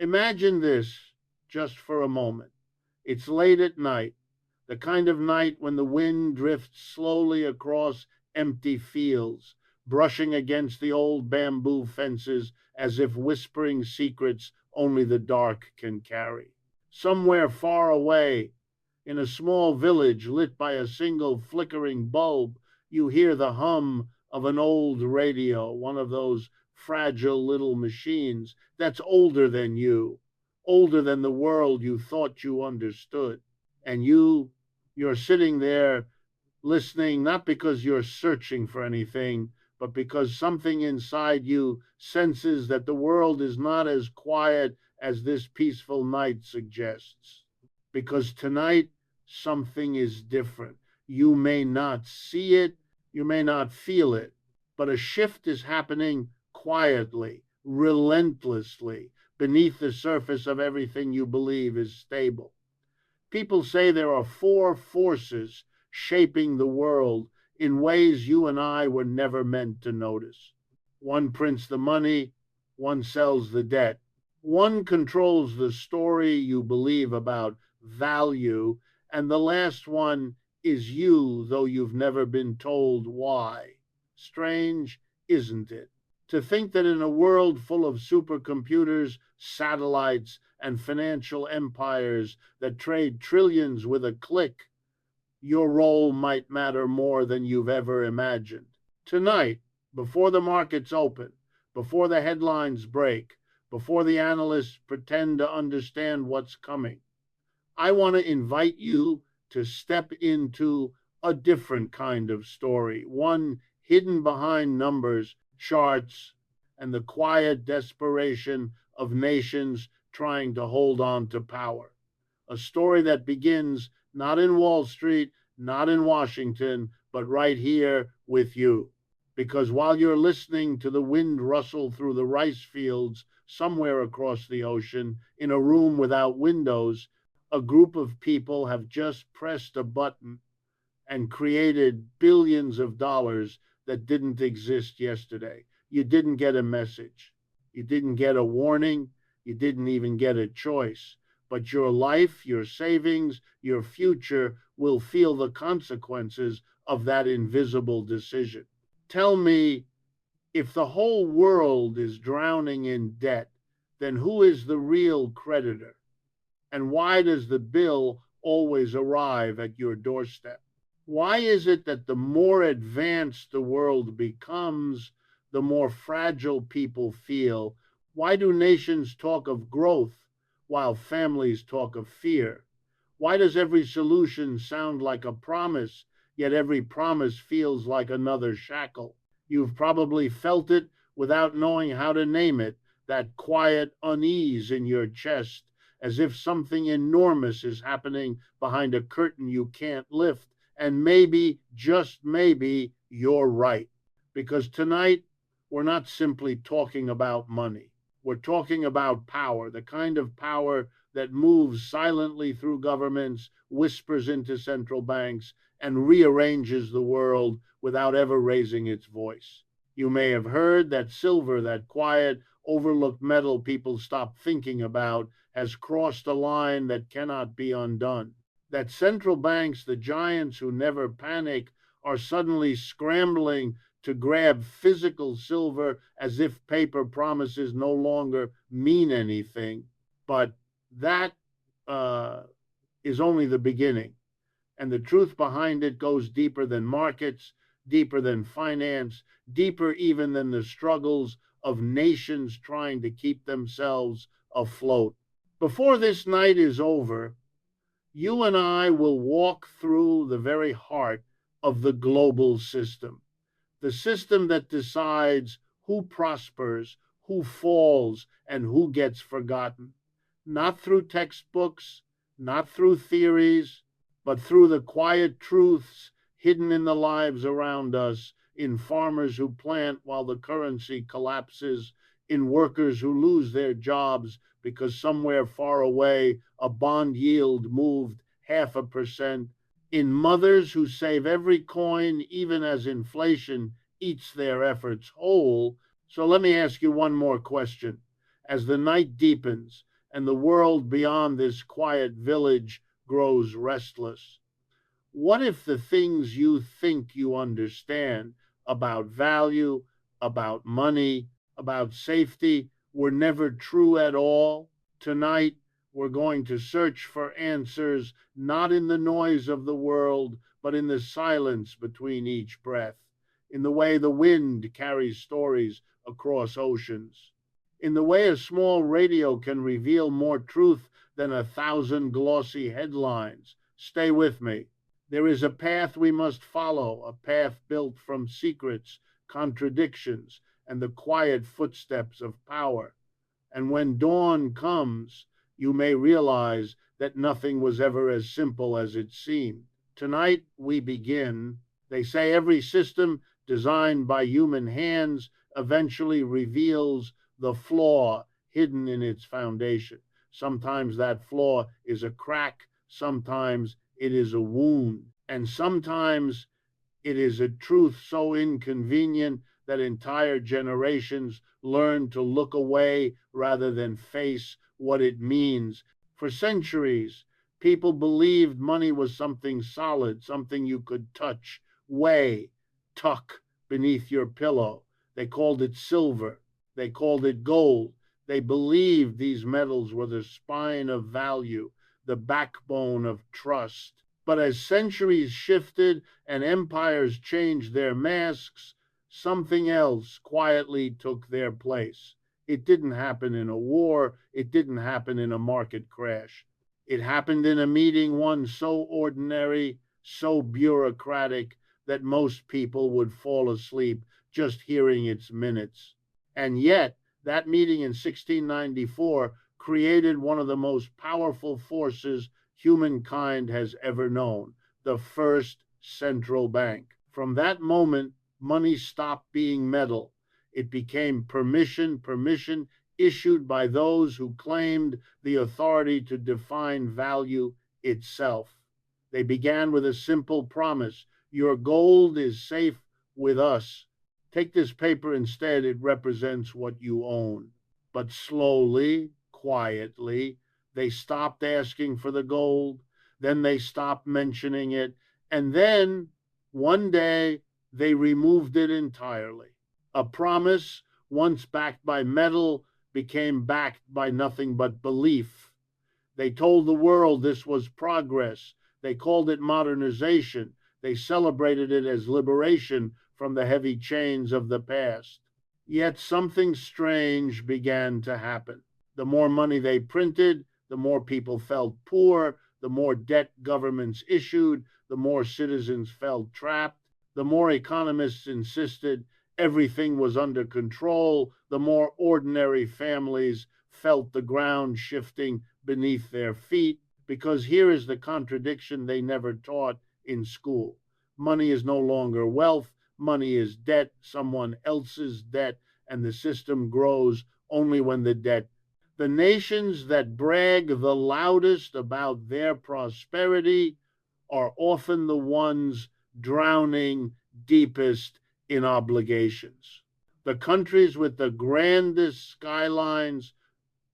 Imagine this just for a moment. It's late at night, the kind of night when the wind drifts slowly across empty fields, brushing against the old bamboo fences as if whispering secrets only the dark can carry. Somewhere far away, in a small village lit by a single flickering bulb, you hear the hum of an old radio, one of those fragile little machines that's older than you, older than the world you thought you understood. And you're sitting there listening, not because you're searching for anything, but because something inside you senses that the world is not as quiet as this peaceful night suggests. Because tonight, something is different. You may not see it, you may not feel it, but a shift is happening quietly, relentlessly, beneath the surface of everything you believe is stable. People say there are four forces shaping the world in ways you and I were never meant to notice. One prints the money, one sells the debt, one controls the story you believe about value, and the last one is you, though you've never been told why. Strange, isn't it? To think that in a world full of supercomputers, satellites, and financial empires that trade trillions with a click, your role might matter more than you've ever imagined. Tonight, before the markets open, before the headlines break, before the analysts pretend to understand what's coming, I want to invite you to step into a different kind of story, one hidden behind numbers, charts, and the quiet desperation of nations trying to hold on to power. A story that begins not in Wall Street, not in Washington, but right here with you. Because while you're listening to the wind rustle through the rice fields somewhere across the ocean in a room without windows, a group of people have just pressed a button and created billions of dollars that didn't exist yesterday. You didn't get a message. You didn't get a warning. You didn't even get a choice. But your life, your savings, your future will feel the consequences of that invisible decision. Tell me, if the whole world is drowning in debt, then who is the real creditor? And why does the bill always arrive at your doorstep? Why is it that the more advanced the world becomes, the more fragile people feel? Why do nations talk of growth while families talk of fear? Why does every solution sound like a promise, yet every promise feels like another shackle? You've probably felt it without knowing how to name it, that quiet unease in your chest, as if something enormous is happening behind a curtain you can't lift. And maybe, just maybe, you're right. Because tonight, we're not simply talking about money. We're talking about power, the kind of power that moves silently through governments, whispers into central banks, and rearranges the world without ever raising its voice. You may have heard that silver, that quiet, overlooked metal people stop thinking about, has crossed a line that cannot be undone. That central banks, the giants who never panic, are suddenly scrambling to grab physical silver as if paper promises no longer mean anything. But that is only the beginning. And the truth behind it goes deeper than markets, deeper than finance, deeper even than the struggles of nations trying to keep themselves afloat. Before this night is over, you and I will walk through the very heart of the global system, the system that decides who prospers, who falls, and who gets forgotten. Not through textbooks, not through theories, but through the quiet truths hidden in the lives around us, in farmers who plant while the currency collapses, in workers who lose their jobs because somewhere far away a bond yield moved 0.5%, in mothers who save every coin even as inflation eats their efforts whole. So let me ask you one more question. As the night deepens, and the world beyond this quiet village grows restless. What if the things you think you understand about value, about money, about safety were never true at all? Tonight, we're going to search for answers not in the noise of the world, but in the silence between each breath, in the way the wind carries stories across oceans, in the way a small radio can reveal more truth than 1,000 glossy headlines. Stay with me. There is a path we must follow, a path built from secrets, contradictions, and the quiet footsteps of power. And when dawn comes, you may realize that nothing was ever as simple as it seemed. Tonight we begin. They say every system designed by human hands eventually reveals the flaw hidden in its foundation. Sometimes that flaw is a crack, sometimes it is a wound, and sometimes it is a truth so inconvenient that entire generations learn to look away rather than face what it means. For centuries, people believed money was something solid, something you could touch, weigh, tuck beneath your pillow. They called it silver. They called it gold. They believed these metals were the spine of value, the backbone of trust. But as centuries shifted and empires changed their masks, something else quietly took their place. It didn't happen in a war. It didn't happen in a market crash. It happened in a meeting, one so ordinary, so bureaucratic, that most people would fall asleep just hearing its minutes. And yet, that meeting in 1694 created one of the most powerful forces humankind has ever known, the first central bank. From that moment, money stopped being metal. It became permission issued by those who claimed the authority to define value itself. They began with a simple promise: your gold is safe with us. Take this paper instead, it represents what you own. But slowly, quietly, they stopped asking for the gold, then they stopped mentioning it, and then, one day, they removed it entirely. A promise, once backed by metal, became backed by nothing but belief. They told the world this was progress. They called it modernization. They celebrated it as liberation from the heavy chains of the past. Yet something strange began to happen. The more money they printed, the more people felt poor, the more debt governments issued, the more citizens felt trapped, the more economists insisted everything was under control, the more ordinary families felt the ground shifting beneath their feet. Because here is the contradiction they never taught in school. Money is no longer wealth, money is debt, someone else's debt, and the system grows only when the debt. The nations that brag the loudest about their prosperity are often the ones drowning deepest in obligations. The countries with the grandest skylines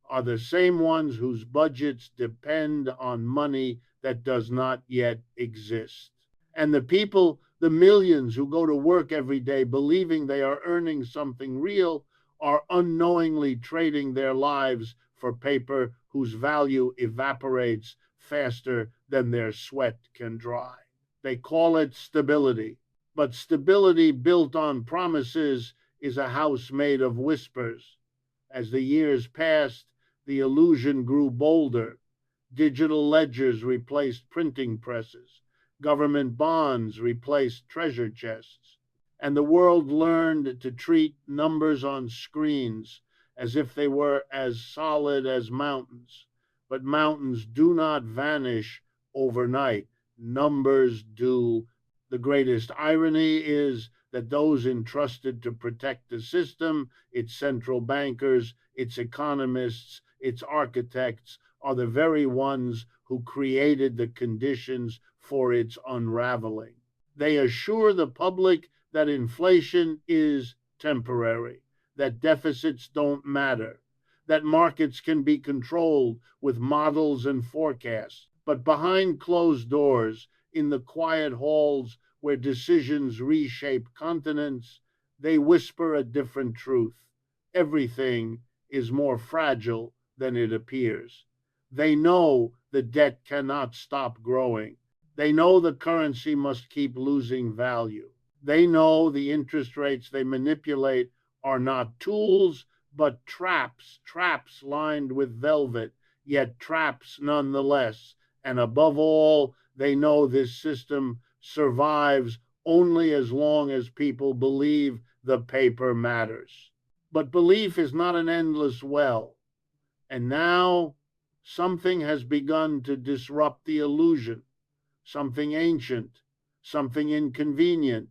are the same ones whose budgets depend on money that does not yet exist. And the people, the millions who go to work every day believing they are earning something real, are unknowingly trading their lives for paper whose value evaporates faster than their sweat can dry. They call it stability, but stability built on promises is a house made of whispers. As the years passed, the illusion grew bolder. Digital ledgers replaced printing presses. Government bonds replaced treasure chests. And the world learned to treat numbers on screens as if they were as solid as mountains. But mountains do not vanish overnight. Numbers do. The greatest irony is that those entrusted to protect the system, its central bankers, its economists, its architects, are the very ones who created the conditions for its unraveling. They assure the public that inflation is temporary, that deficits don't matter, that markets can be controlled with models and forecasts. But behind closed doors, in the quiet halls where decisions reshape continents, they whisper a different truth. Everything is more fragile than it appears. They know the debt cannot stop growing. They know the currency must keep losing value. They know the interest rates they manipulate are not tools, but traps, traps lined with velvet, yet traps nonetheless. And above all, they know this system survives only as long as people believe the paper matters. But belief is not an endless well. And now something has begun to disrupt the illusion, something ancient, something inconvenient,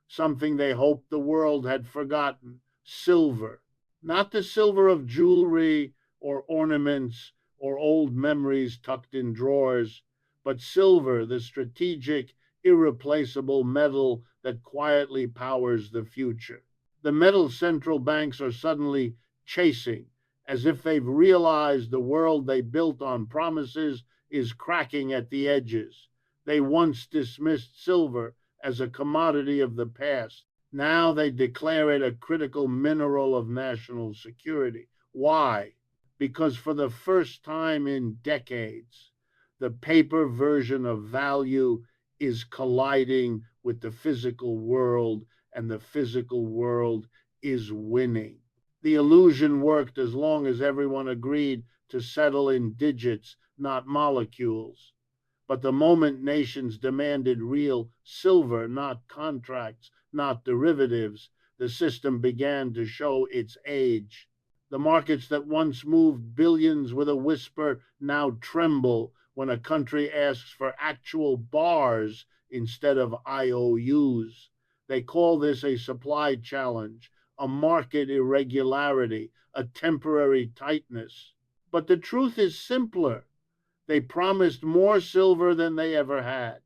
something they hoped the world had forgotten: silver. Not the silver of jewelry or ornaments or old memories tucked in drawers, but silver, the strategic, irreplaceable metal that quietly powers the future. The metal central banks are suddenly chasing, as if they've realized the world they built on promises is cracking at the edges. They once dismissed silver as a commodity of the past. Now they declare it a critical mineral of national security. Why? Because for the first time in decades, the paper version of value is colliding with the physical world, and the physical world is winning. The illusion worked as long as everyone agreed to settle in digits, not molecules. But the moment nations demanded real silver, not contracts, not derivatives, the system began to show its age. The markets that once moved billions with a whisper now tremble when a country asks for actual bars instead of IOUs. They call this a supply challenge, a market irregularity, a temporary tightness. But the truth is simpler. They promised more silver than they ever had.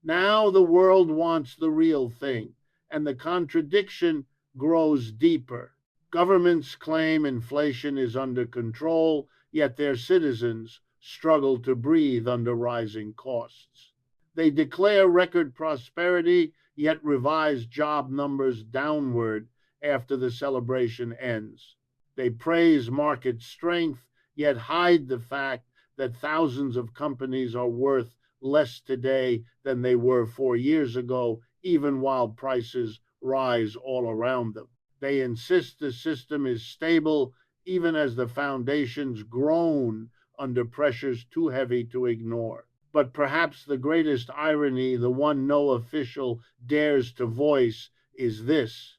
Now the world wants the real thing, and the contradiction grows deeper. Governments claim inflation is under control, yet their citizens struggle to breathe under rising costs. They declare record prosperity, yet revise job numbers downward after the celebration ends. They praise market strength, yet hide the fact that thousands of companies are worth less today than they were 4 years ago, even while prices rise all around them. They insist the system is stable, even as the foundations groan under pressures too heavy to ignore. But perhaps the greatest irony, the one no official dares to voice, is this: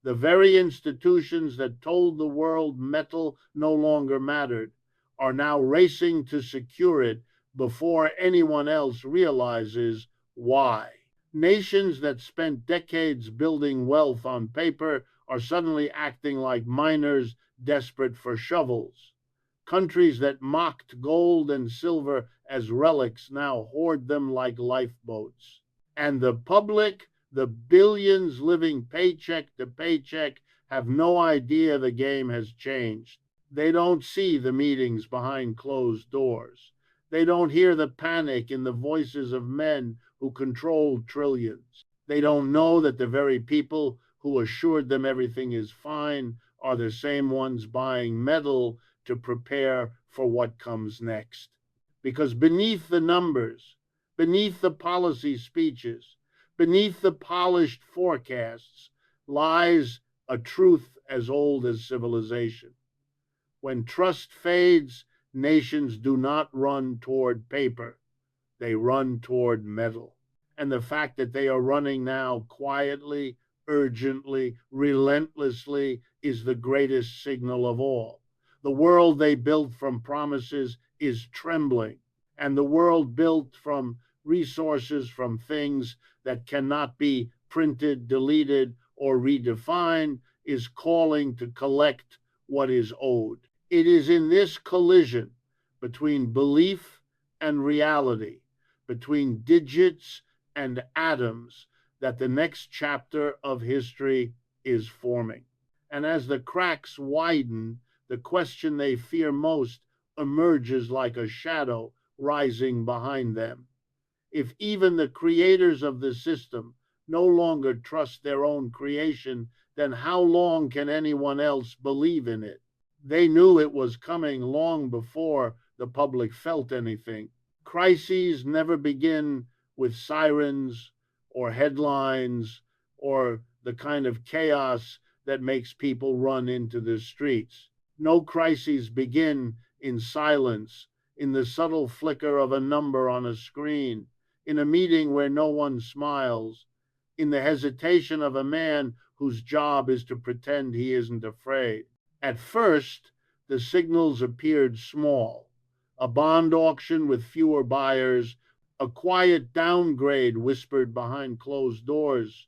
the very institutions that told the world metal no longer mattered are now racing to secure it before anyone else realizes why. Nations that spent decades building wealth on paper are suddenly acting like miners desperate for shovels. Countries that mocked gold and silver as relics now hoard them like lifeboats. And the public, the billions living paycheck to paycheck, have no idea the game has changed. They don't see the meetings behind closed doors. They don't hear the panic in the voices of men who control trillions. They don't know that the very people who assured them everything is fine are the same ones buying metal to prepare for what comes next. Because beneath the numbers, beneath the policy speeches, beneath the polished forecasts, lies a truth as old as civilization. When trust fades, nations do not run toward paper, they run toward metal. And the fact that they are running now quietly, urgently, relentlessly is the greatest signal of all. The world they built from promises is trembling, and the world built from resources, from things that cannot be printed, deleted, or redefined, is calling to collect what is owed. It is in this collision between belief and reality, between digits and atoms, that the next chapter of history is forming. And as the cracks widen, the question they fear most emerges like a shadow rising behind them. If even the creators of the system no longer trust their own creation, then how long can anyone else believe in it? They knew it was coming long before the public felt anything. Crises never begin with sirens or headlines or the kind of chaos that makes people run into the streets. No crises begin in silence, in the subtle flicker of a number on a screen, in a meeting where no one smiles, in the hesitation of a man whose job is to pretend he isn't afraid. At first, the signals appeared small: a bond auction with fewer buyers, a quiet downgrade whispered behind closed doors,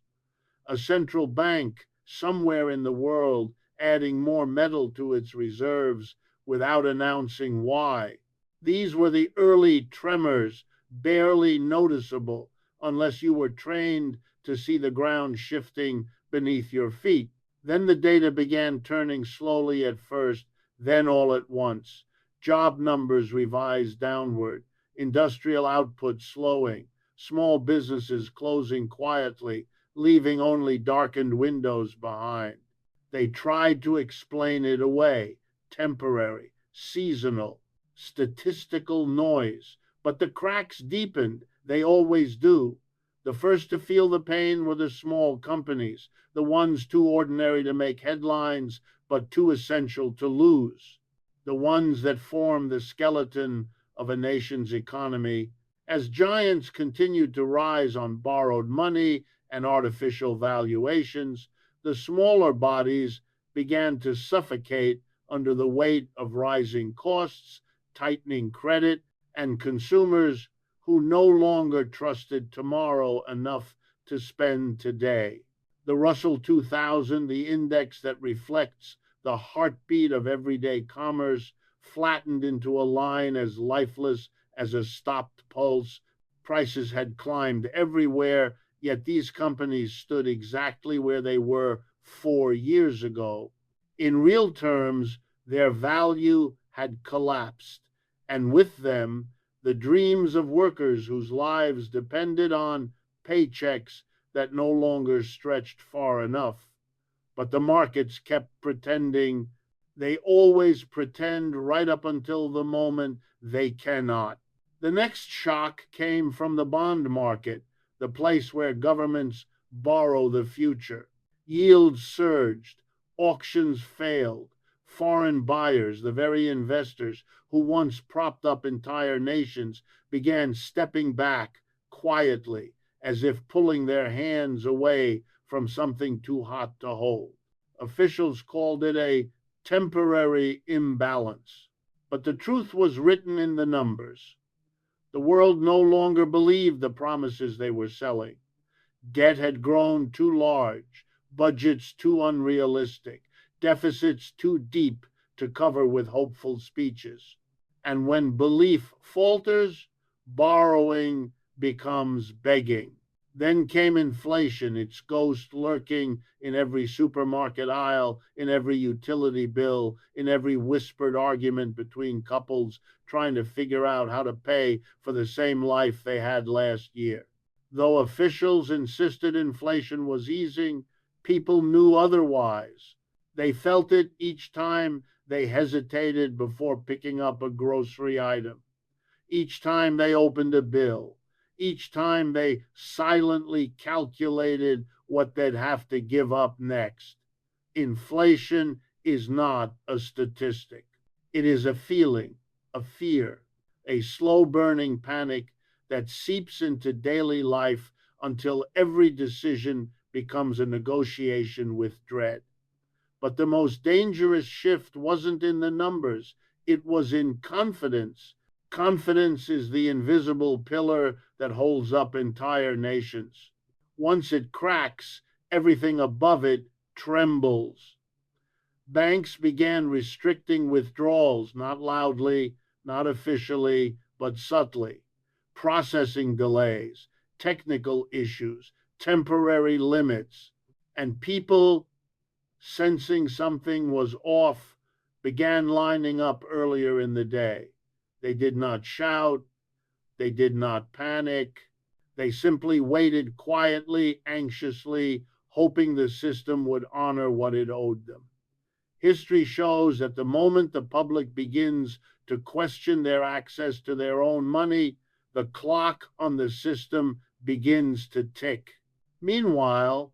a central bank somewhere in the world adding more metal to its reserves without announcing why. These were the early tremors, barely noticeable unless you were trained to see the ground shifting beneath your feet. Then the data began turning slowly at first, then all at once. Job numbers revised downward, industrial output slowing, small businesses closing quietly, leaving only darkened windows behind. They tried to explain it away: temporary, seasonal, statistical noise. But the cracks deepened. They always do. The first to feel the pain were the small companies, the ones too ordinary to make headlines, but too essential to lose, the ones that form the skeleton of a nation's economy. As giants continued to rise on borrowed money and artificial valuations, the smaller bodies began to suffocate under the weight of rising costs, tightening credit, and consumers who no longer trusted tomorrow enough to spend today. The Russell 2000, the index that reflects the heartbeat of everyday commerce, flattened into a line as lifeless as a stopped pulse. Prices had climbed everywhere, yet these companies stood exactly where they were 4 years ago. In real terms, their value had collapsed, and with them, the dreams of workers whose lives depended on paychecks that no longer stretched far enough. But the markets kept pretending. They always pretend right up until the moment they cannot. The next shock came from the bond market, the place where governments borrow the future. Yields surged, auctions failed. Foreign buyers, the very investors who once propped up entire nations, began stepping back quietly, as if pulling their hands away from something too hot to hold. Officials called it a temporary imbalance. But the truth was written in the numbers. The world no longer believed the promises they were selling. Debt had grown too large, budgets too unrealistic, deficits too deep to cover with hopeful speeches. And when belief falters, borrowing becomes begging. Then came inflation, its ghost lurking in every supermarket aisle, in every utility bill, in every whispered argument between couples trying to figure out how to pay for the same life they had last year. Though officials insisted inflation was easing, people knew otherwise. They felt it each time they hesitated before picking up a grocery item, each time they opened a bill, each time they silently calculated what they'd have to give up next. Inflation is not a statistic. It is a feeling, a fear, a slow-burning panic that seeps into daily life until every decision becomes a negotiation with dread. But the most dangerous shift wasn't in the numbers, it was in confidence. Confidence is the invisible pillar that holds up entire nations. Once it cracks, everything above it trembles. Banks began restricting withdrawals, not loudly, not officially, but subtly. Processing delays, technical issues, temporary limits, and people, sensing something was off, began lining up earlier in the day. They did not shout, they did not panic. They simply waited quietly, anxiously, hoping the system would honor what it owed them. History shows that the moment the public begins to question their access to their own money, the clock on the system begins to tick. Meanwhile,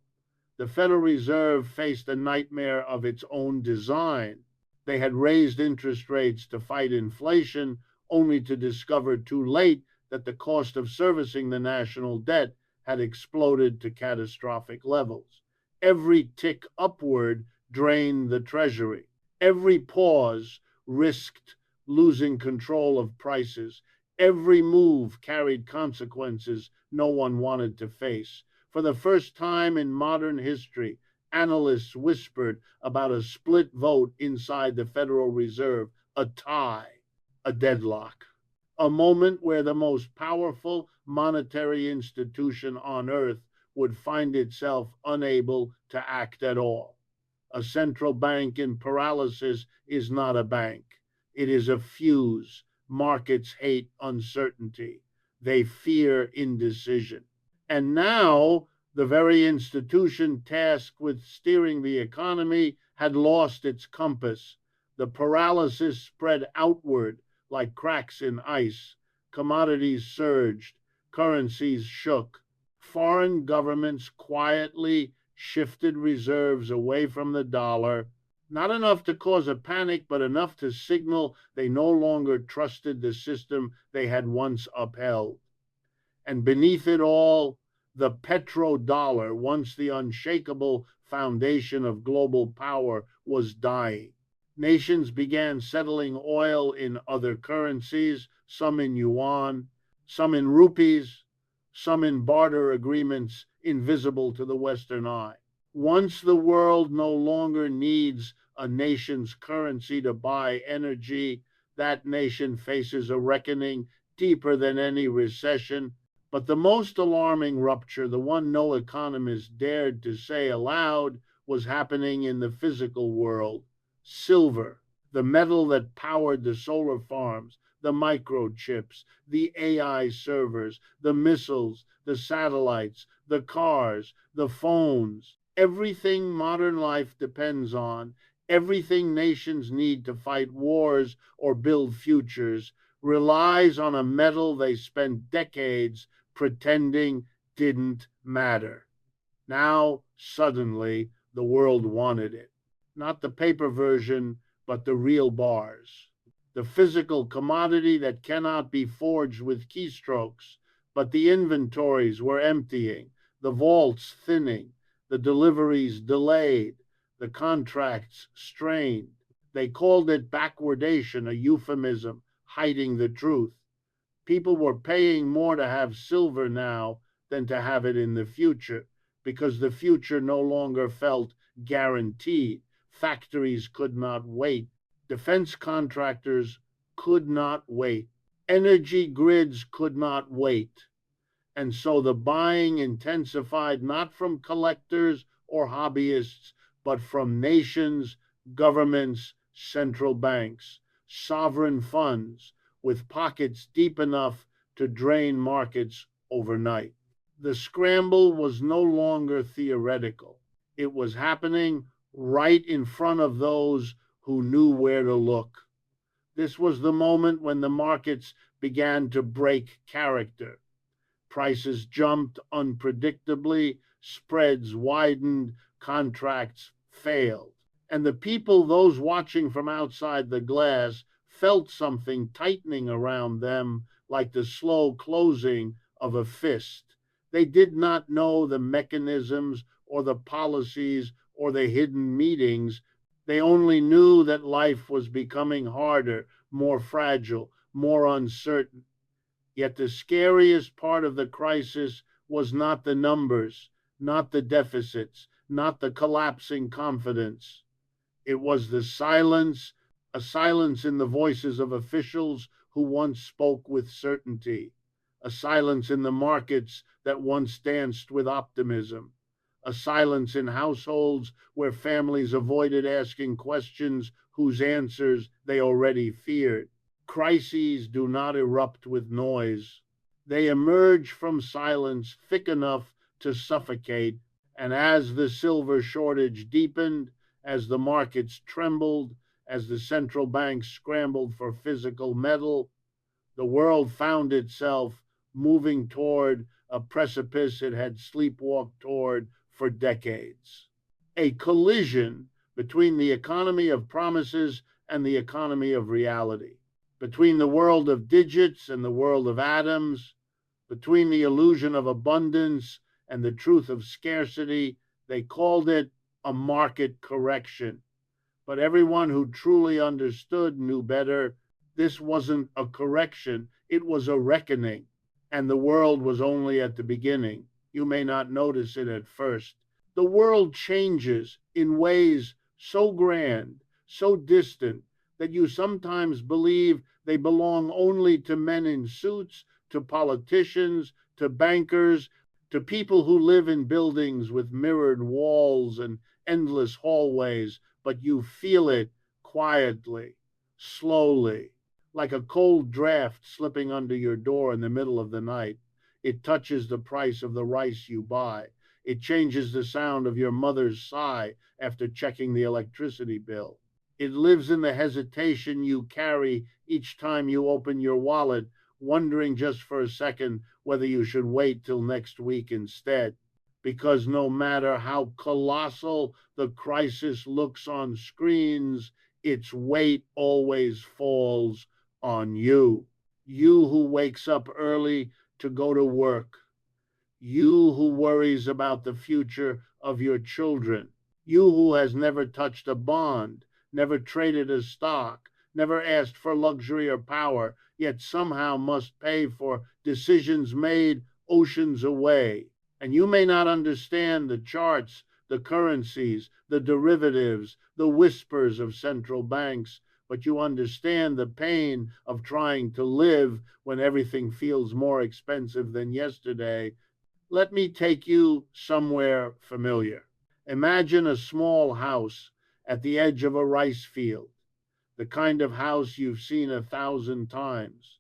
the Federal Reserve faced a nightmare of its own design. They had raised interest rates to fight inflation, only to discover too late that the cost of servicing the national debt had exploded to catastrophic levels. Every tick upward drained the Treasury. Every pause risked losing control of prices. Every move carried consequences no one wanted to face. For the first time in modern history, analysts whispered about a split vote inside the Federal Reserve, a tie, a deadlock, a moment where the most powerful monetary institution on earth would find itself unable to act at all. A central bank in paralysis is not a bank. It is a fuse. Markets hate uncertainty. They fear indecision. And now, the very institution tasked with steering the economy had lost its compass. The paralysis spread outward like cracks in ice. Commodities surged. Currencies shook. Foreign governments quietly shifted reserves away from the dollar, not enough to cause a panic, but enough to signal they no longer trusted the system they had once upheld. And beneath it all, the petrodollar, once the unshakable foundation of global power, was dying. Nations began settling oil in other currencies, some in yuan, some in rupees, some in barter agreements invisible to the Western eye. Once the world no longer needs a nation's currency to buy energy, that nation faces a reckoning deeper than any recession. But the most alarming rupture, the one no economist dared to say aloud, was happening in the physical world. Silver, the metal that powered the solar farms, the microchips, the AI servers, the missiles, the satellites, the cars, the phones, everything modern life depends on, everything nations need to fight wars or build futures, relies on a metal they spent decades pretending didn't matter. Now, suddenly, the world wanted it. Not the paper version, but the real bars. The physical commodity that cannot be forged with keystrokes. But the inventories were emptying, the vaults thinning, the deliveries delayed, the contracts strained. They called it backwardation, a euphemism hiding the truth. People were paying more to have silver now than to have it in the future, because the future no longer felt guaranteed. Factories could not wait. Defense contractors could not wait. Energy grids could not wait. And so the buying intensified not from collectors or hobbyists, but from nations, governments, central banks, sovereign funds, with pockets deep enough to drain markets overnight. The scramble was no longer theoretical. It was happening right in front of those who knew where to look. This was the moment when the markets began to break character. Prices jumped unpredictably, spreads widened, contracts failed. And the people, those watching from outside the glass, felt something tightening around them like the slow closing of a fist. They did not know the mechanisms or the policies or the hidden meetings. They only knew that life was becoming harder, more fragile, more uncertain. Yet the scariest part of the crisis was not the numbers, not the deficits, not the collapsing confidence. It was the silence, a silence in the voices of officials who once spoke with certainty, a silence in the markets that once danced with optimism, a silence in households where families avoided asking questions whose answers they already feared. Crises do not erupt with noise. They emerge from silence thick enough to suffocate, and as the silver shortage deepened, as the markets trembled, as the central banks scrambled for physical metal, the world found itself moving toward a precipice it had sleepwalked toward for decades. A collision between the economy of promises and the economy of reality, between the world of digits and the world of atoms, between the illusion of abundance and the truth of scarcity. They called it a market correction. But everyone who truly understood knew better. This wasn't a correction, it was a reckoning. And the world was only at the beginning. You may not notice it at first. The world changes in ways so grand, so distant, that you sometimes believe they belong only to men in suits, to politicians, to bankers, to people who live in buildings with mirrored walls and endless hallways, but you feel it quietly, slowly, like a cold draft slipping under your door in the middle of the night. It touches the price of the rice you buy. It changes the sound of your mother's sigh after checking the electricity bill. It lives in the hesitation you carry each time you open your wallet, wondering just for a second whether you should wait till next week instead. Because no matter how colossal the crisis looks on screens, its weight always falls on you. You who wakes up early to go to work. You who worries about the future of your children. You who has never touched a bond, never traded a stock, never asked for luxury or power, yet somehow must pay for decisions made oceans away. And you may not understand the charts, the currencies, the derivatives, the whispers of central banks, but you understand the pain of trying to live when everything feels more expensive than yesterday. Let me take you somewhere familiar. Imagine a small house at the edge of a rice field, the kind of house you've seen 1,000 times.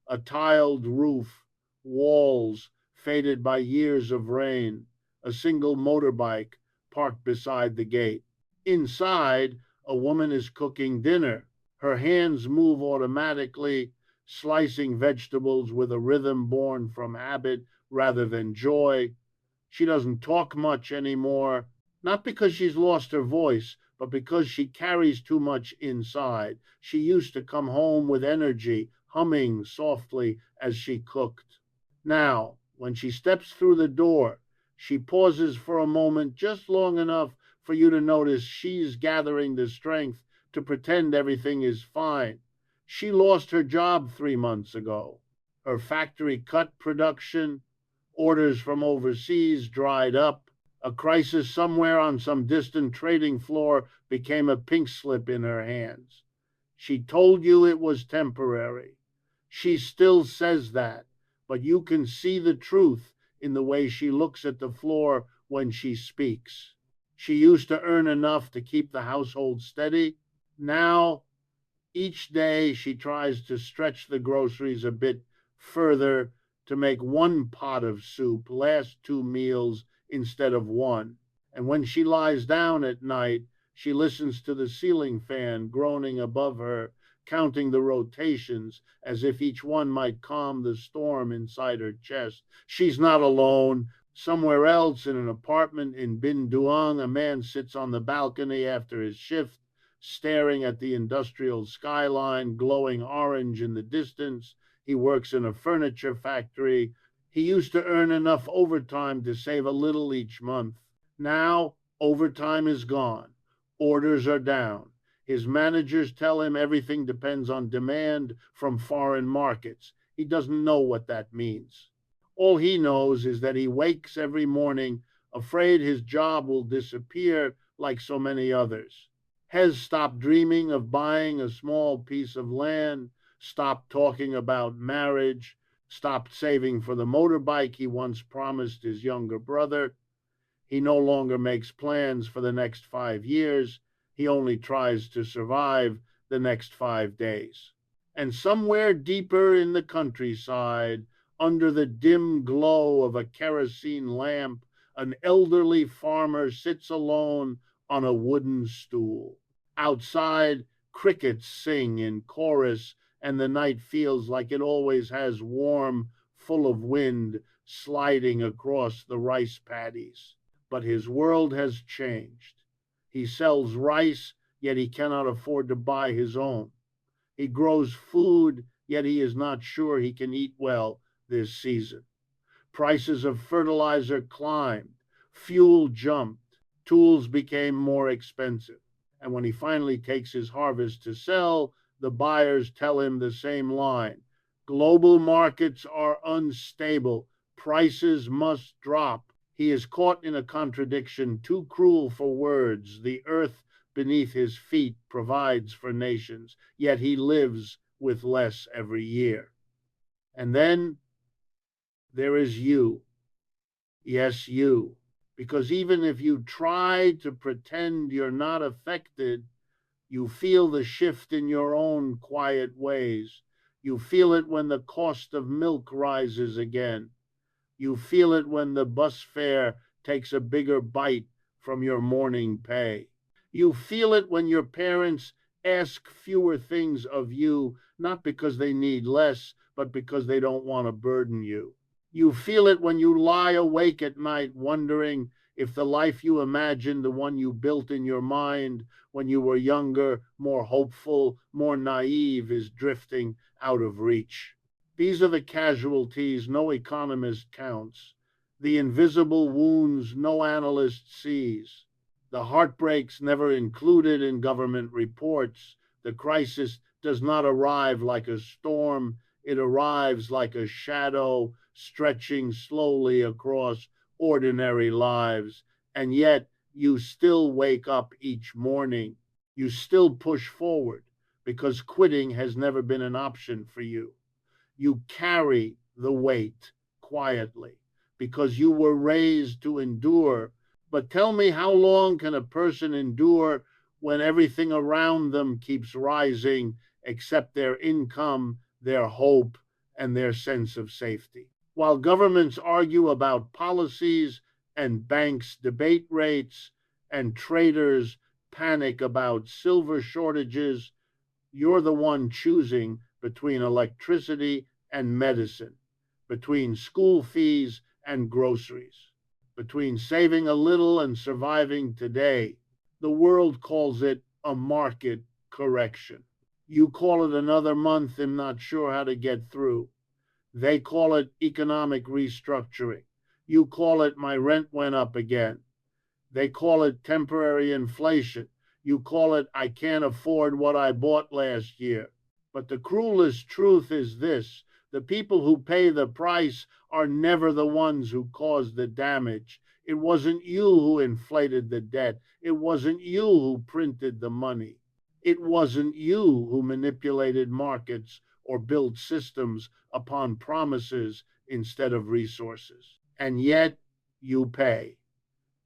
A tiled roof, walls faded by years of rain, a single motorbike parked beside the gate. Inside, a woman is cooking dinner. Her hands move automatically, slicing vegetables with a rhythm born from habit rather than joy. She doesn't talk much anymore, not because she's lost her voice, but because she carries too much inside. She used to come home with energy, humming softly as she cooked. Now, when she steps through the door, she pauses for a moment, just long enough for you to notice she's gathering the strength to pretend everything is fine. She lost her job 3 months ago. Her factory cut production. Orders from overseas dried up. A crisis somewhere on some distant trading floor became a pink slip in her hands. She told you it was temporary. She still says that, but you can see the truth in the way she looks at the floor when she speaks. She used to earn enough to keep the household steady. Now, each day she tries to stretch the groceries a bit further to make one pot of soup last 2 meals instead of one. And when she lies down at night, she listens to the ceiling fan groaning above her, counting the rotations as if each one might calm the storm inside her chest. She's not alone. Somewhere else in an apartment in Bin Duong, a man sits on the balcony after his shift, staring at the industrial skyline glowing orange in the distance. He works in a furniture factory. He used to earn enough overtime to save a little each month. Now, overtime is gone. Orders are down. His managers tell him everything depends on demand from foreign markets. He doesn't know what that means. All he knows is that he wakes every morning afraid his job will disappear like so many others. Has stopped dreaming of buying a small piece of land, stopped talking about marriage, stopped saving for the motorbike he once promised his younger brother. He no longer makes plans for the next 5 years. He only tries to survive the next 5 days. And somewhere deeper in the countryside, under the dim glow of a kerosene lamp, an elderly farmer sits alone on a wooden stool. Outside, crickets sing in chorus, and the night feels like it always has warm, full of wind, sliding across the rice paddies. But his world has changed. He sells rice, yet he cannot afford to buy his own. He grows food, yet he is not sure he can eat well this season. Prices of fertilizer climbed, fuel jumped, tools became more expensive. And when he finally takes his harvest to sell, the buyers tell him the same line: global markets are unstable, prices must drop. He is caught in a contradiction too cruel for words. The earth beneath his feet provides for nations, yet he lives with less every year. And then there is you. Yes, you. Because even if you try to pretend you're not affected, you feel the shift in your own quiet ways. You feel it when the cost of milk rises again. You feel it when the bus fare takes a bigger bite from your morning pay. You feel it when your parents ask fewer things of you, not because they need less, but because they don't want to burden you. You feel it when you lie awake at night wondering if the life you imagined, the one you built in your mind when you were younger, more hopeful, more naive, is drifting out of reach. These are the casualties no economist counts, the invisible wounds no analyst sees, the heartbreaks never included in government reports. The crisis does not arrive like a storm, it arrives like a shadow stretching slowly across ordinary lives. And yet you still wake up each morning. You still push forward because quitting has never been an option for you. You carry the weight quietly because you were raised to endure. But tell me, how long can a person endure when everything around them keeps rising except their income, their hope, and their sense of safety? While governments argue about policies and banks debate rates and traders panic about silver shortages, you're the one choosing between electricity and medicine, between school fees and groceries, between saving a little and surviving today. The world calls it a market correction. You call it another month and not sure how to get through. They call it economic restructuring. You call it my rent went up again. They call it temporary inflation. You call it I can't afford what I bought last year. But the cruelest truth is this: the people who pay the price are never the ones who caused the damage. It wasn't you who inflated the debt. It wasn't you who printed the money. It wasn't you who manipulated markets or built systems upon promises instead of resources. And yet you pay.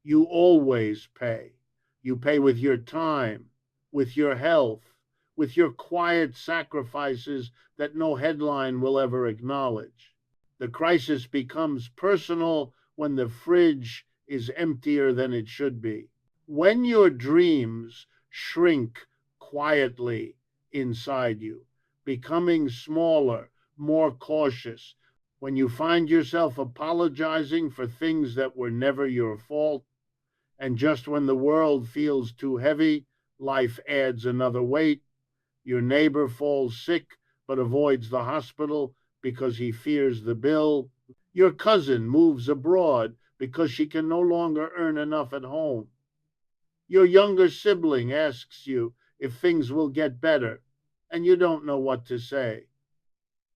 You always pay. You pay with your time, with your health, with your quiet sacrifices that no headline will ever acknowledge. The crisis becomes personal when the fridge is emptier than it should be. When your dreams shrink quietly inside you, becoming smaller, more cautious, when you find yourself apologizing for things that were never your fault, and just when the world feels too heavy, life adds another weight. Your neighbor falls sick but avoids the hospital because he fears the bill. Your cousin moves abroad because she can no longer earn enough at home. Your younger sibling asks you if things will get better, and you don't know what to say.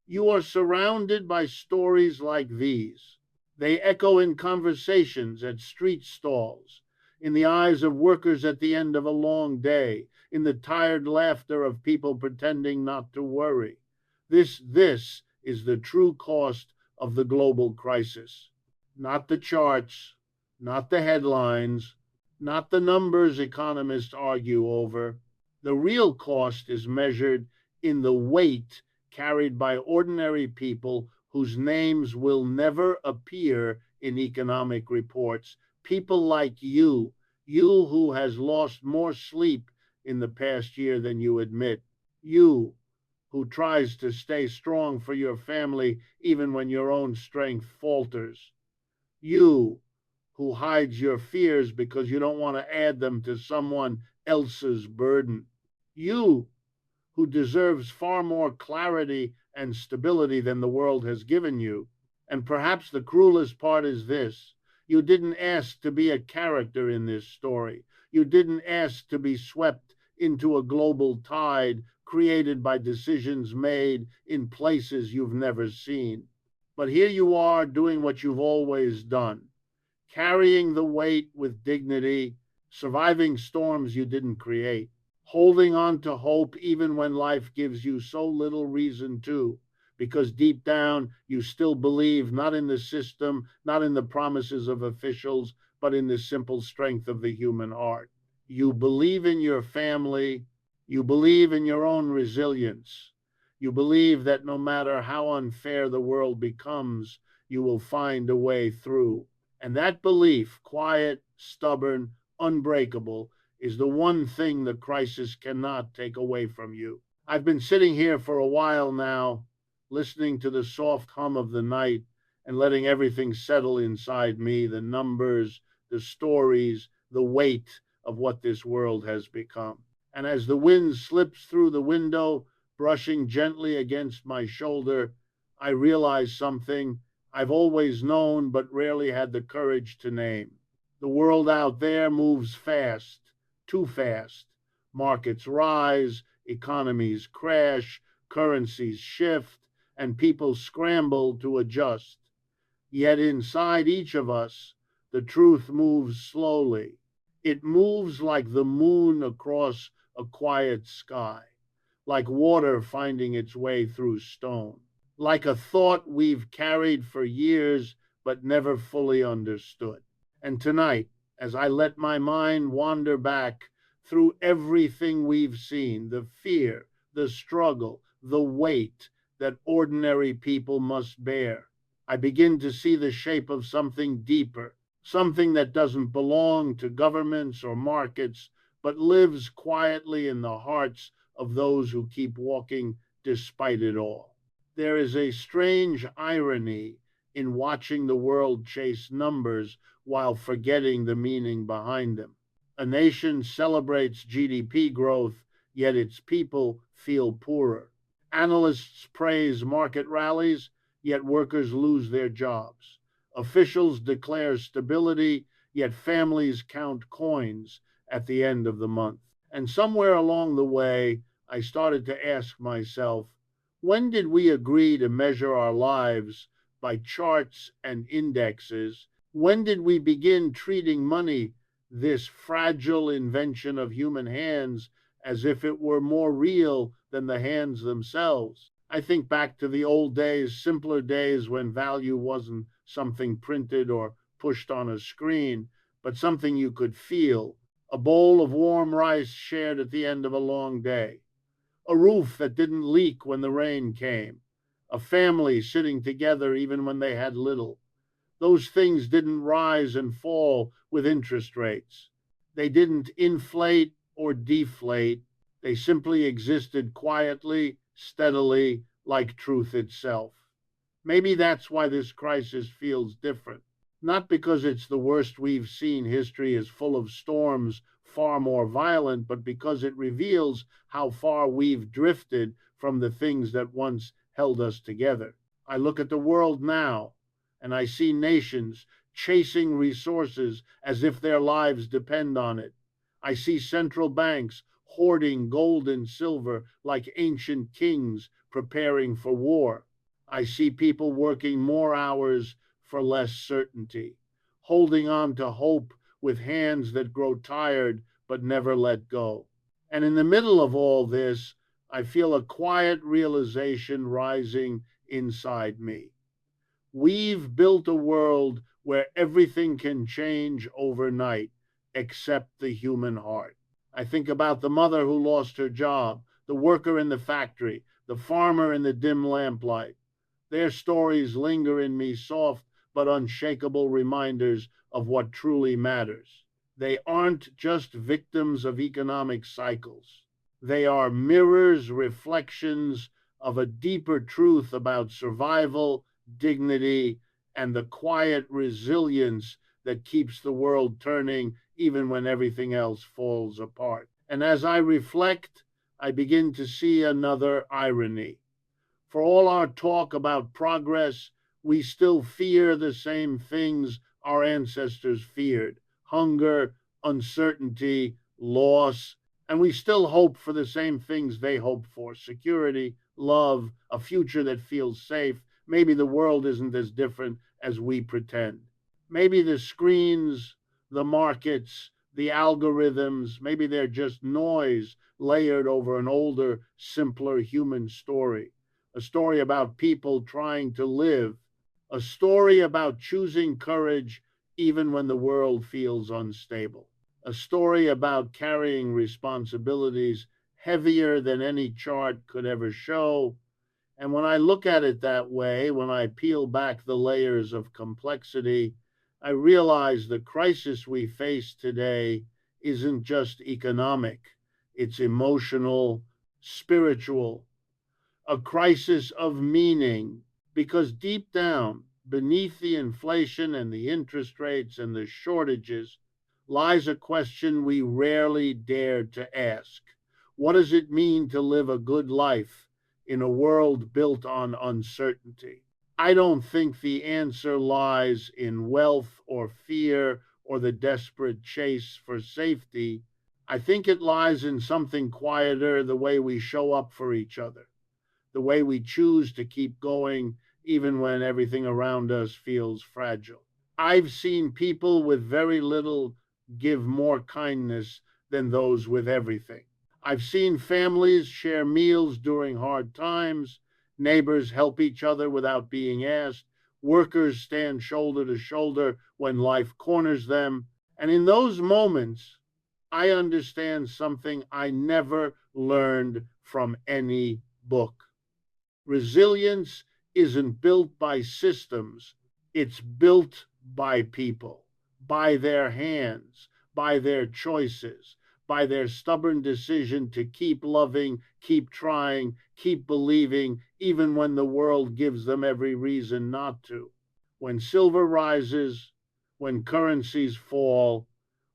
You are surrounded by stories like these. They echo in conversations at street stalls, in the eyes of workers at the end of a long day, in the tired laughter of people pretending not to worry. This is the true cost of the global crisis. Not the charts, not the headlines, not the numbers economists argue over. The real cost is measured in the weight carried by ordinary people whose names will never appear in economic reports. People like you who has lost more sleep in the past year than you admit, you who tries to stay strong for your family even when your own strength falters, you who hides your fears because you don't want to add them to someone else's burden, you who deserves far more clarity and stability than the world has given you. And perhaps the cruelest part is this: you didn't ask to be a character in this story. You didn't ask to be swept into a global tide created by decisions made in places you've never seen. But here you are doing what you've always done, carrying the weight with dignity, surviving storms you didn't create, holding on to hope even when life gives you so little reason to, because deep down you still believe not in the system, not in the promises of officials, but in the simple strength of the human heart. You believe in your family, you believe in your own resilience, you believe that no matter how unfair the world becomes, you will find a way through. And that belief, quiet, stubborn, unbreakable, is the one thing the crisis cannot take away from you. I've been sitting here for a while now, listening to the soft hum of the night and letting everything settle inside me, the numbers, the stories, the weight of what this world has become. And as the wind slips through the window, brushing gently against my shoulder, I realize something I've always known but rarely had the courage to name. The world out there moves fast, too fast. Markets rise, economies crash, currencies shift, and people scramble to adjust. Yet inside each of us, the truth moves slowly. It moves like the moon across a quiet sky, like water finding its way through stone, like a thought we've carried for years but never fully understood. And tonight, as I let my mind wander back through everything we've seen, the fear, the struggle, the weight that ordinary people must bear, I begin to see the shape of something deeper, something that doesn't belong to governments or markets, but lives quietly in the hearts of those who keep walking despite it all. There is a strange irony in watching the world chase numbers while forgetting the meaning behind them. A nation celebrates GDP growth, yet its people feel poorer. Analysts praise market rallies, yet workers lose their jobs. Officials declare stability, yet families count coins at the end of the month. And somewhere along the way, I started to ask myself, when did we agree to measure our lives by charts and indexes? When did we begin treating money, this fragile invention of human hands, as if it were more real than the hands themselves? I think back to the old days, simpler days when value wasn't something printed or pushed on a screen, but something you could feel. A bowl of warm rice shared at the end of a long day, a roof that didn't leak when the rain came, a family sitting together even when they had little. Those things didn't rise and fall with interest rates. They didn't inflate or deflate. They simply existed quietly, steadily, like truth itself. Maybe that's why this crisis feels different. Not because it's the worst we've seen. History is full of storms far more violent, but because it reveals how far we've drifted from the things that once held us together. I look at the world now, and I see nations chasing resources as if their lives depend on it. I see central banks hoarding gold and silver like ancient kings preparing for war. I see people working more hours for less certainty, holding on to hope with hands that grow tired but never let go. And in the middle of all this, I feel a quiet realization rising inside me. We've built a world where everything can change overnight except the human heart. I think about the mother who lost her job, the worker in the factory, the farmer in the dim lamplight. Their stories linger in me, soft but unshakable reminders of what truly matters. They aren't just victims of economic cycles. They are mirrors, reflections of a deeper truth about survival, dignity, and the quiet resilience that keeps the world turning even when everything else falls apart. And as I reflect, I begin to see another irony. For all our talk about progress, we still fear the same things our ancestors feared: hunger, uncertainty, loss, and we still hope for the same things they hope for: security, love, a future that feels safe. Maybe the world isn't as different as we pretend. Maybe the screens, the markets, the algorithms, maybe they're just noise layered over an older, simpler human story. A story about people trying to live, a story about choosing courage even when the world feels unstable, a story about carrying responsibilities heavier than any chart could ever show. And when I look at it that way, when I peel back the layers of complexity, I realize the crisis we face today isn't just economic, it's emotional, spiritual, a crisis of meaning, because deep down, beneath the inflation and the interest rates and the shortages, lies a question we rarely dare to ask. What does it mean to live a good life in a world built on uncertainty? I don't think the answer lies in wealth or fear or the desperate chase for safety. I think it lies in something quieter: the way we show up for each other, the way we choose to keep going even when everything around us feels fragile. I've seen people with very little give more kindness than those with everything. I've seen families share meals during hard times, neighbors help each other without being asked, workers stand shoulder to shoulder when life corners them. And in those moments, I understand something I never learned from any book. Resilience isn't built by systems, it's built by people, by their hands, by their choices, by their stubborn decision to keep loving, keep trying, keep believing, even when the world gives them every reason not to. When silver rises, when currencies fall,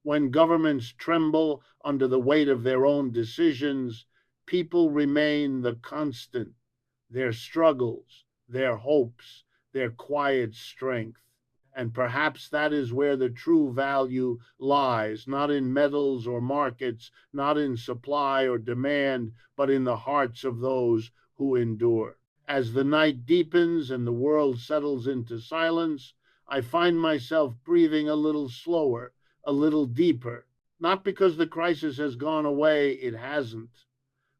when governments tremble under the weight of their own decisions, people remain the constant: their struggles, their hopes, their quiet strength. And perhaps that is where the true value lies, not in metals or markets, not in supply or demand, but in the hearts of those who endure. As the night deepens and the world settles into silence, I find myself breathing a little slower, a little deeper, not because the crisis has gone away, it hasn't,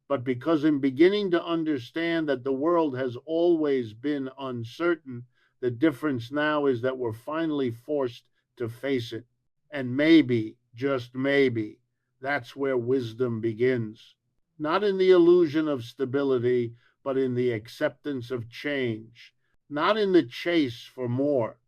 but because in beginning to understand that the world has always been uncertain. The difference now is that we're finally forced to face it. And maybe, just maybe, that's where wisdom begins. Not in the illusion of stability, but in the acceptance of change. Not in the chase for more,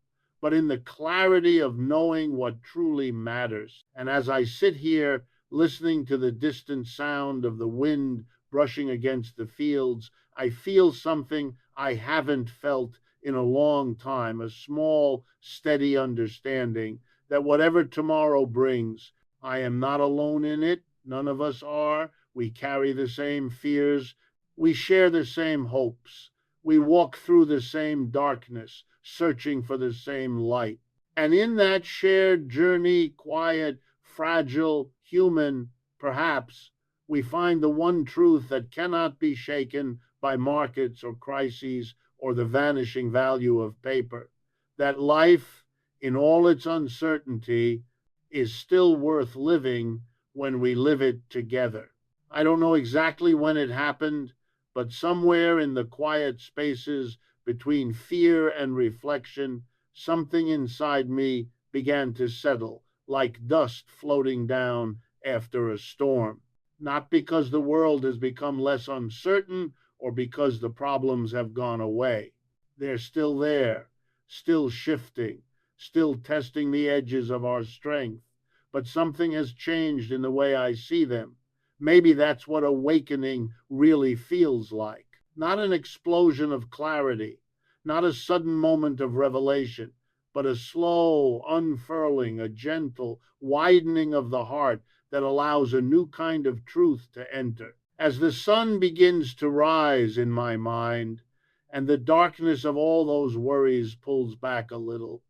but in the clarity of knowing what truly matters. And as I sit here listening to the distant sound of the wind brushing against the fields, I feel something I haven't felt in a long time: a small, steady understanding that whatever tomorrow brings, I am not alone in it. None of us are. We carry the same fears. We share the same hopes. We walk through the same darkness, searching for the same light. And in that shared journey, quiet, fragile, human, perhaps, we find the one truth that cannot be shaken by markets or crises or the vanishing value of paper: that life, in all its uncertainty, is still worth living when we live it together. I don't know exactly when it happened, but somewhere in the quiet spaces between fear and reflection, something inside me began to settle, like dust floating down after a storm. Not because the world has become less uncertain or because the problems have gone away. They're still there, still shifting, still testing the edges of our strength. But something has changed in the way I see them. Maybe that's what awakening really feels like. Not an explosion of clarity, not a sudden moment of revelation, but a slow unfurling, a gentle widening of the heart that allows a new kind of truth to enter. As the sun begins to rise in my mind, and the darkness of all those worries pulls back a little,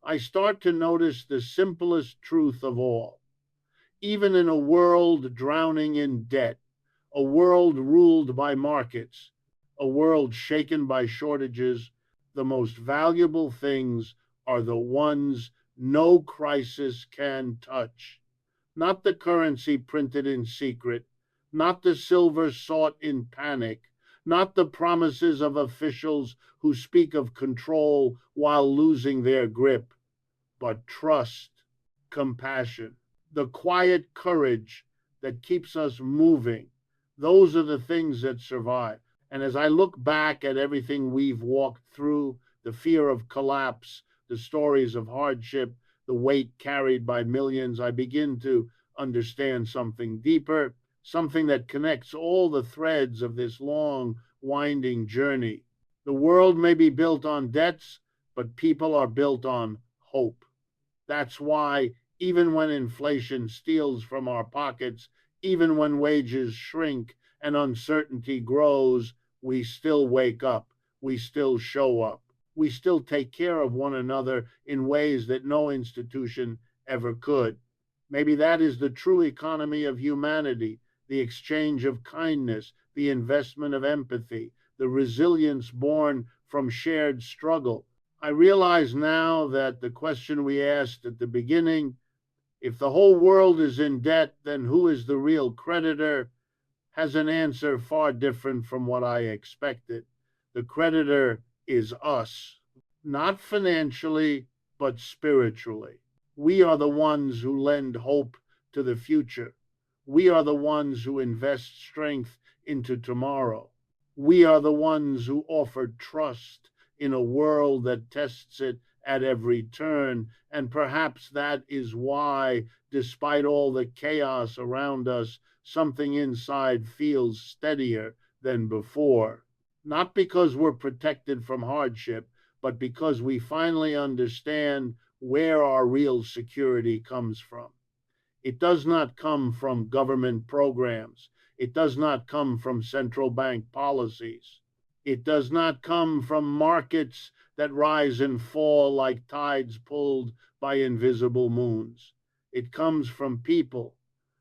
I start to notice the simplest truth of all. Even in a world drowning in debt, a world ruled by markets, a world shaken by shortages, the most valuable things are the ones no crisis can touch. Not the currency printed in secret, not the silver sought in panic, not the promises of officials who speak of control while losing their grip, but trust, compassion, the quiet courage that keeps us moving. Those are the things that survive. And as I look back at everything we've walked through, the fear of collapse, the stories of hardship, the weight carried by millions, I begin to understand something deeper, something that connects all the threads of this long, winding journey. The world may be built on debts, but people are built on hope. That's why, even when inflation steals from our pockets, even when wages shrink and uncertainty grows, we still wake up, we still show up, we still take care of one another in ways that no institution ever could. Maybe that is the true economy of humanity, the exchange of kindness, the investment of empathy, the resilience born from shared struggle. I realize now that the question we asked at the beginning, if the whole world is in debt, then who is the real creditor, has an answer far different from what I expected. The creditor is us, not financially, but spiritually. We are the ones who lend hope to the future. We are the ones who invest strength into tomorrow. We are the ones who offer trust in a world that tests it at every turn. And perhaps that is why, despite all the chaos around us, something inside feels steadier than before. Not because we're protected from hardship, but because we finally understand where our real security comes from. It does not come from government programs. It does not come from central bank policies. It does not come from markets that rise and fall like tides pulled by invisible moons. It comes from people,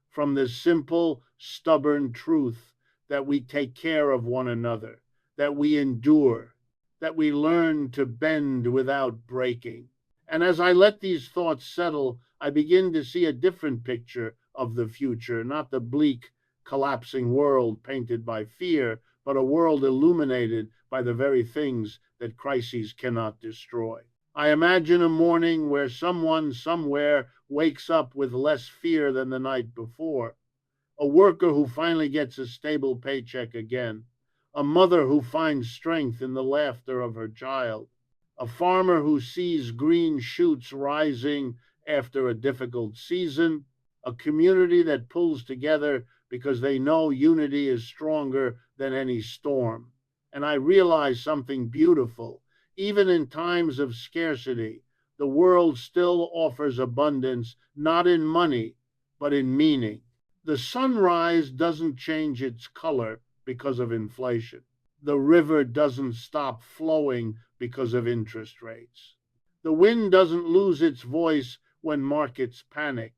from the simple, stubborn truth that we take care of one another, that we endure, that we learn to bend without breaking. And as I let these thoughts settle, I begin to see a different picture of the future, not the bleak, collapsing world painted by fear, but a world illuminated by the very things that crises cannot destroy. I imagine a morning where someone somewhere wakes up with less fear than the night before, a worker who finally gets a stable paycheck again, a mother who finds strength in the laughter of her child, a farmer who sees green shoots rising after a difficult season, a community that pulls together because they know unity is stronger than any storm. And I realize something beautiful. Even in times of scarcity, the world still offers abundance, not in money, but in meaning. The sunrise doesn't change its color because of inflation. The river doesn't stop flowing because of interest rates. The wind doesn't lose its voice when markets panic.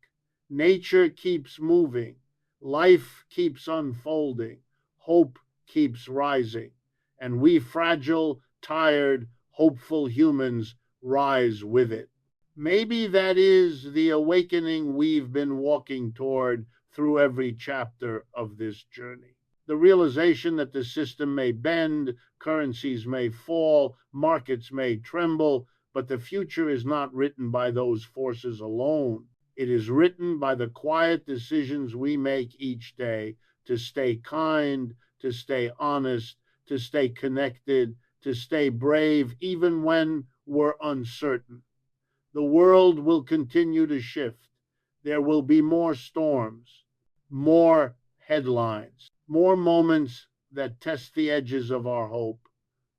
Nature keeps moving. Life keeps unfolding. Hope keeps rising. And we fragile, tired, hopeful humans rise with it. Maybe that is the awakening we've been walking toward through every chapter of this journey. The realization that the system may bend, currencies may fall, markets may tremble, But the future is not written by those forces alone. It is written by the quiet decisions we make each day to stay kind, to stay honest, to stay connected, to stay brave, even when we're uncertain. The world will continue to shift. There will be more storms, more headlines, more moments that test the edges of our hope.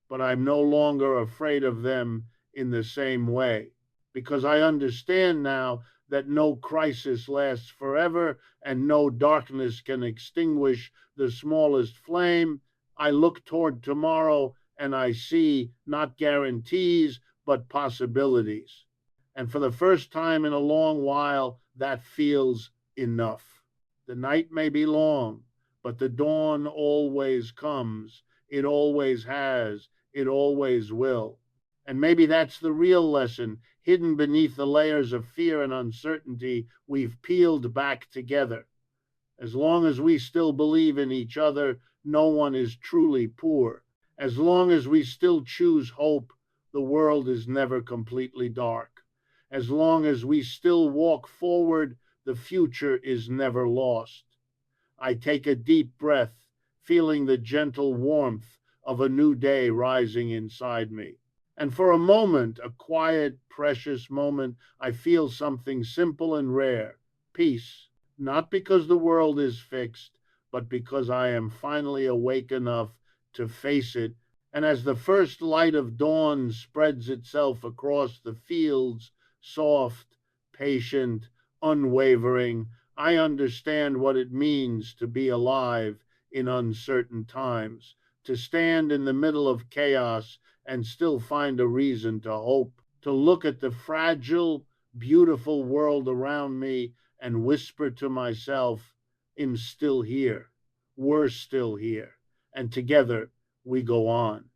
But I'm no longer afraid of them in the same way because I understand now that no crisis lasts forever and no darkness can extinguish the smallest flame. I look toward tomorrow and I see not guarantees, but possibilities. And for the first time in a long while, that feels enough. The night may be long, but the dawn always comes. It always has. It always will. And maybe that's the real lesson hidden beneath the layers of fear and uncertainty we've peeled back together. As long as we still believe in each other, no one is truly poor. As long as we still choose hope, the world is never completely dark. As long as we still walk forward, the future is never lost. I take a deep breath, feeling the gentle warmth of a new day rising inside me. And for a moment, a quiet, precious moment, I feel something simple and rare, peace. Not because the world is fixed, but because I am finally awake enough to face it. And as the first light of dawn spreads itself across the fields, soft, patient, unwavering, I understand what it means to be alive in uncertain times, to stand in the middle of chaos and still find a reason to hope, to look at the fragile, beautiful world around me and whisper to myself, I'm still here, we're still here, and together we go on.